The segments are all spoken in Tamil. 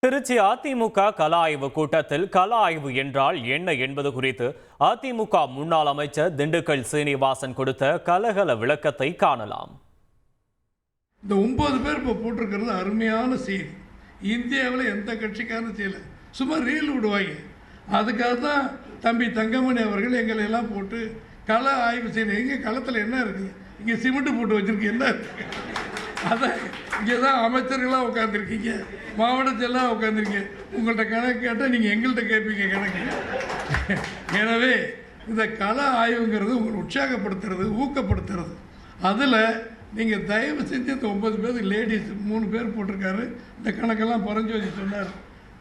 திருச்சி அதிமுக கள ஆய்வு கூட்டத்தில் கள ஆய்வு என்றால் என்ன என்பது குறித்து அதிமுக முன்னாள் அமைச்சர் திண்டுக்கல் சீனிவாசன் கொடுத்த கலகல விளக்கத்தை காணலாம். இந்த 9 பேர் இப்போ போட்டிருக்கிறது அருமையான செய்தி. இந்தியாவில் எந்த கட்சிக்காரனும் செய்யல, சும்மா ரீல் விடுவாங்க. அதுக்காக தான் தம்பி தங்கமணி அவர்கள் எங்களை எல்லாம் போட்டு கள ஆய்வு செய்யணும். எங்கள் களத்தில் என்ன இருக்குது, இங்கே சிமெண்ட் போட்டு வச்சுருக்கு என்ன இருக்குது, அதான் இங்கே தான் அமைச்சர்களாக உட்காந்துருக்கீங்க, மாவட்டத்திலாம் உட்காந்துருக்கீங்க. உங்கள்கிட்ட கணக்கு கேட்டால் நீங்கள் எங்கள்கிட்ட கேட்பீங்க கணக்கு. எனவே இந்த கள ஆய்வுங்கிறது உங்களை உற்சாகப்படுத்துறது, ஊக்கப்படுத்துறது. அதில் நீங்கள் தயவு செஞ்சு இந்த 9 பேர் லேடிஸ் 3 பேர் போட்டிருக்காரு. இந்த கணக்கெல்லாம் பறஞ்சு வச்சு சொன்னார்.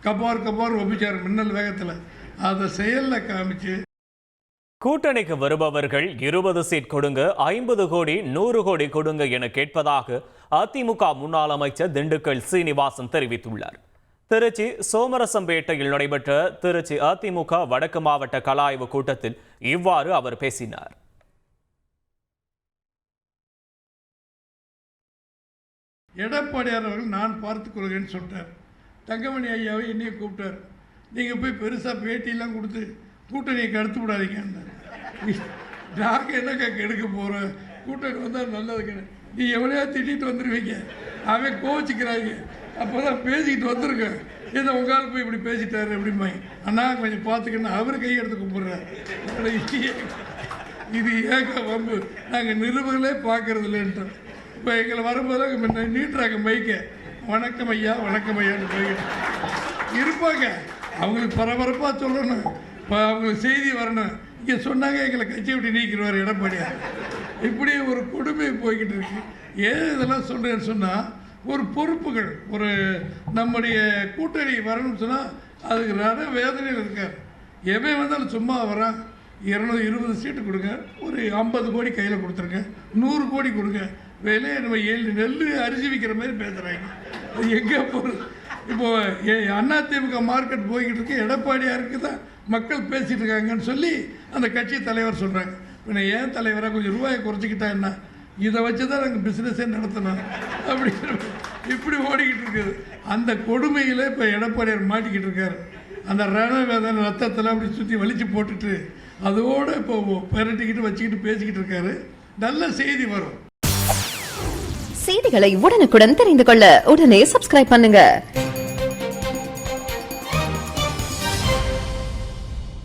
கபார் ஒப்பிச்சார் மின்னல் வேகத்தில். அதை செயலில் காமிச்சு கூட்டணிக்கு வருபவர்கள் 20 சீட் கொடுங்க, 50 கோடி 100 கோடி கொடுங்க என கேட்பதாக அதிமுக முன்னாள் அமைச்சர் திண்டுக்கல் சீனிவாசன் தெரிவித்துள்ளார். திருச்சி சோமரசம்பேட்டையில் நடைபெற்ற திருச்சி அதிமுக வடக்கு மாவட்ட கள ஆய்வு கூட்டத்தில் இவ்வாறு அவர் பேசினார். எடப்பாடியார் அவர்கள் நான் பார்த்துக் கொள்கிறேன்னு சொல்லிட்டார். தங்கமணி ஐயாவை என்னையும் கூப்பிட்டார். நீங்கள் போய் பெருசாக பேட்டியெல்லாம் கொடுத்து கூட்டணியை கடுத்து விடாதீங்க. நாங்கள் என்னக்கா கெடுக்க போகிறோம், கூட்டணி வந்தால் நல்லதுக்கு. நீ எவ்வளோ திட்டிட்டு வந்துடுவீங்க, அவன் கோவிச்சுக்கிறாங்க. அப்போ தான் பேசிக்கிட்டு வந்துருக்கேன். ஏதோ உங்களால் போய் இப்படி பேசிட்டாரு அப்படிம்பாங்க. அண்ணா கொஞ்சம் பார்த்துக்கணும், அவர் கையெடுத்து கும்பிட்றாரு. இது ஏங்க வம்பு, நாங்கள் நிருபர்களே பார்க்கறது இல்லைன்ட்டோம். இப்போ எங்களை வரும்போது நீட்டுறாங்க மைக்க, வணக்கம் ஐயா வணக்கம் ஐயான்னு போய்கிட்டு இருப்பாங்க. அவங்களுக்கு பரபரப்பாக சொல்லணும், இப்போ அவங்களுக்கு செய்தி வரணும். இங்கே சொன்னாங்க எங்களை கட்சி விட்டு நீக்கிடுவார் எடப்பாடியார். இப்படி ஒரு கொடுமை போய்கிட்டு இருக்கு. ஏன் இதெல்லாம் சொல்கிறேன்னு சொன்னால், ஒரு பொறுப்புகள், ஒரு நம்முடைய கூட்டணி வரணும்னு சொன்னால் அதுக்கு ரண வேதனையில் இருக்கார். எவன் வந்தாலும் சும்மா வரான். 220 சீட்டு கொடுங்க, ஒரு 50 கோடி கையில் கொடுத்துருங்க, 100 கோடி கொடுங்க, வேலையை நம்ம 7 நெல் அரிசி விற்கிற மாதிரி பேசுகிறாங்க. எங்கே போகிறது? இப்போது அதிமுக மார்க்கெட் போய்கிட்டு இருக்கு, எடப்பாடியாருக்கு தான் மக்கள் பேசிகிட்டு இருக்காங்கன்னு சொல்லி அந்த கட்சி தலைவர் சொல்கிறாங்க. இப்போ ஏன் தலைவராக கொஞ்சம் ரூபாயை குறைச்சிக்கிட்டா என்ன, இதை வச்சு தான் நாங்கள் பிஸ்னஸே நடத்தணும் அப்படிங்கிற இப்படி ஓடிக்கிட்டு இருக்குது. அந்த கொடுமையில் இப்போ எடப்பாடியார் மாட்டிக்கிட்டு இருக்காரு. அந்த ரணவேதனை ரத்தத்தில் அப்படி சுற்றி வலிச்சு போட்டுட்டு அதோடு இப்போ பெரட்டிக்கிட்டு வச்சுக்கிட்டு பேசிக்கிட்டு இருக்காரு. நல்ல செய்தி வரும். செய்திகளை உடனுக்குடன் தெரிந்து கொள்ள உடனே சப்ஸ்கிரைப் பண்ணுங்க.